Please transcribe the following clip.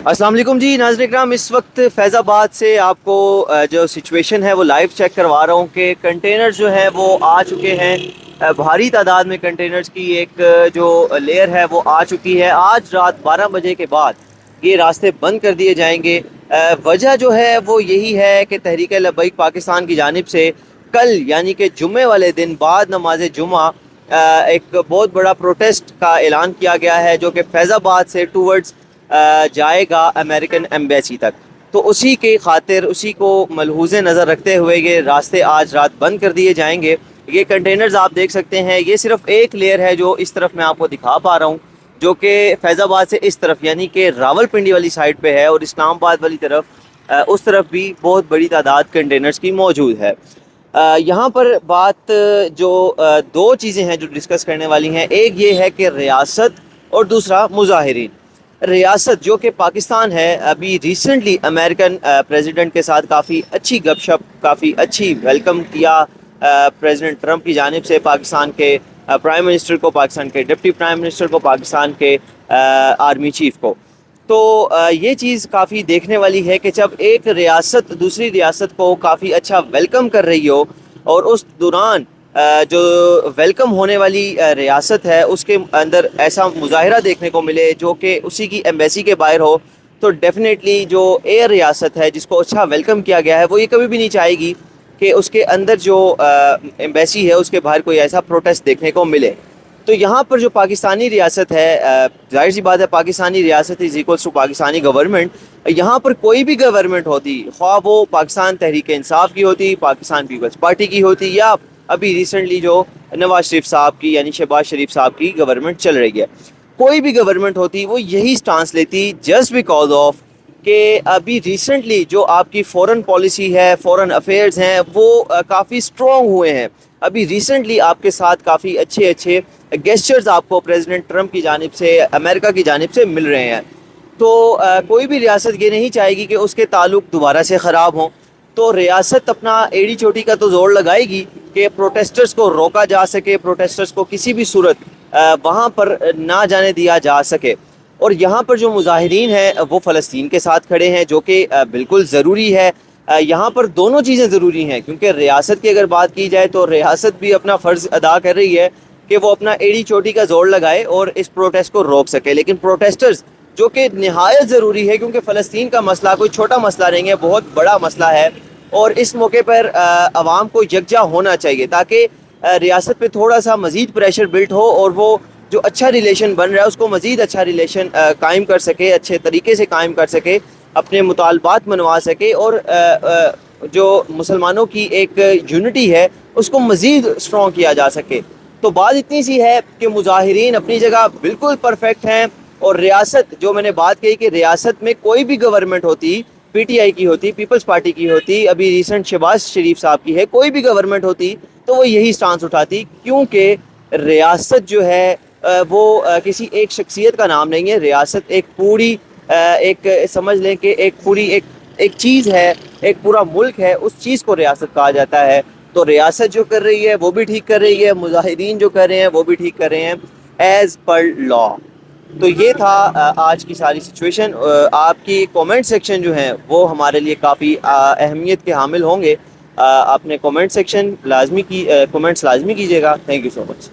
अस्सलाम वालेकुम जी नाज़रीन इकराम, इस वक्त फैज़ाबाद से आपको जो सिचुएशन है वो लाइव चेक करवा रहा हूँ कि कंटेनर्स जो है वो आ चुके हैं। भारी तादाद में कंटेनर्स की एक जो लेयर है वो आ चुकी है। आज रात 12 बजे के बाद ये रास्ते बंद कर दिए जाएंगे। वजह जो है वो यही है कि तहरीक लब्बैक पाकिस्तान की जानिब से कल यानी कि जुम्मे वाले दिन बाद नमाज जुमा एक बहुत बड़ा प्रोटेस्ट का ऐलान किया गया है, जो कि फैज़ाबाद से टूवर्ड्स जाएगा अमेरिकन एम्बेसी तक। तो उसी के खातिर, उसी को मलहूज़े नज़र रखते हुए ये रास्ते आज रात बंद कर दिए जाएंगे। ये कंटेनर्स आप देख सकते हैं, ये सिर्फ एक लेयर है जो इस तरफ मैं आपको दिखा पा रहा हूँ, जो कि फैज़ाबाद से इस तरफ यानी कि रावलपिंडी वाली साइड पे है, और इस्लामाबाद वाली तरफ उस तरफ भी बहुत बड़ी तादाद कंटेनर्स की मौजूद है। यहाँ पर बात जो दो चीज़ें हैं जो डिस्कस करने वाली हैं, एक ये है कि रियासत और दूसरा मुजाहिरीन। रियासत जो कि पाकिस्तान है, अभी रिसेंटली अमेरिकन प्रेसिडेंट के साथ काफ़ी अच्छी गपशप, काफ़ी अच्छी वेलकम किया प्रेसिडेंट ट्रंप की जानिब से पाकिस्तान के प्राइम मिनिस्टर को, पाकिस्तान के डिप्टी प्राइम मिनिस्टर को, पाकिस्तान के आर्मी चीफ को। तो ये चीज़ काफ़ी देखने वाली है कि जब एक रियासत दूसरी रियासत को काफ़ी अच्छा वेलकम कर रही हो और उस दौरान जो वेलकम होने वाली रियासत है उसके अंदर ऐसा मुजाहिरा देखने को मिले जो कि उसी की एम्बेसी के बाहर हो, तो डेफिनेटली जो एयर रियासत है जिसको अच्छा वेलकम किया गया है वो ये कभी भी नहीं चाहेगी कि उसके अंदर जो एम्बेसी है उसके बाहर कोई ऐसा प्रोटेस्ट देखने को मिले। तो यहाँ पर जो पाकिस्तानी रियासत है, जाहिर सी बात है पाकिस्तानी रियासत is equals to Pakistani government. यहाँ पर कोई भी गवर्नमेंट होती, ख्वाह वो पाकिस्तान तहरीक इंसाफ की होती, पाकिस्तान पीपल्स पार्टी की होती, या अभी रिसेंटली जो नवाज शरीफ साहब की यानी शहबाज शरीफ साहब की गवर्नमेंट चल रही है, कोई भी गवर्नमेंट होती वो यही स्टांस लेती, जस्ट बिकॉज ऑफ कि अभी रिसेंटली जो आपकी फ़ॉरेन पॉलिसी है, फ़ॉरेन अफेयर्स हैं, वो काफ़ी स्ट्रॉन्ग हुए हैं। अभी रिसेंटली आपके साथ काफ़ी अच्छे अच्छे गेस्चर्स आपको प्रेसिडेंट ट्रंप की जानिब से, अमेरिका की जानिब से मिल रहे हैं। तो कोई भी रियासत ये नहीं चाहेगी कि उसके ताल्लुक दोबारा से ख़राब हों। तो रियासत अपना एड़ी चोटी का तो ज़ोर लगाएगी कि प्रोटेस्टर्स को रोका जा सके, प्रोटेस्टर्स को किसी भी सूरत वहाँ पर ना जाने दिया जा सके। और यहाँ पर जो मुजाहिरीन हैं वो फ़लस्तीन के साथ खड़े हैं, जो कि बिल्कुल ज़रूरी है। यहाँ पर दोनों चीज़ें ज़रूरी हैं, क्योंकि रियासत की अगर बात की जाए तो रियासत भी अपना फ़र्ज़ अदा कर रही है कि वो अपना एड़ी चोटी का ज़ोर लगाए और इस प्रोटेस्ट को रोक सके। लेकिन प्रोटेस्टर्स जो कि नहायत ज़रूरी है, क्योंकि फ़लस्तीन का मसला कोई छोटा मसला नहीं है, बहुत बड़ा मसला है, और इस मौके पर आवाम को यकजा होना चाहिए ताकि रियासत पे थोड़ा सा मज़ीद प्रेशर बिल्ट हो और वो जो अच्छा रिलेशन बन रहा है उसको मज़ीद अच्छा रिलेशन कायम कर सके, अच्छे तरीके से कायम कर सके, अपने मुतालबात मनवा सके, और जो मुसलमानों की एक यूनिटी है उसको मज़ीद स्ट्रॉन्ग किया जा सके। तो बात इतनी सी है कि मुजाहिरीन अपनी जगह बिल्कुल परफेक्ट हैं, और रियासत जो मैंने बात कही कि रियासत में कोई भी गवर्नमेंट होती, पीटीआई की होती, पीपल्स पार्टी की होती, अभी रिसेंट शहबाज शरीफ साहब की है, कोई भी गवर्नमेंट होती तो वो यही स्टांस उठाती, क्योंकि रियासत जो है वो किसी एक शख्सियत का नाम नहीं है। रियासत एक पूरी एक समझ लें कि एक पूरी एक चीज़ है, एक पूरा मुल्क है, उस चीज़ को रियासत कहा जाता है। तो रियासत जो कर रही है वो भी ठीक कर रही है, मुजाहिदीन जो कर रहे हैं वो भी ठीक कर रहे हैं एज़ पर लॉ। तो ये था आज की सारी सिचुएशन। आपकी कमेंट सेक्शन जो हैं वो हमारे लिए काफ़ी अहमियत के हामिल होंगे। आपने कमेंट्स लाजमी कीजिएगा। Thank you so much.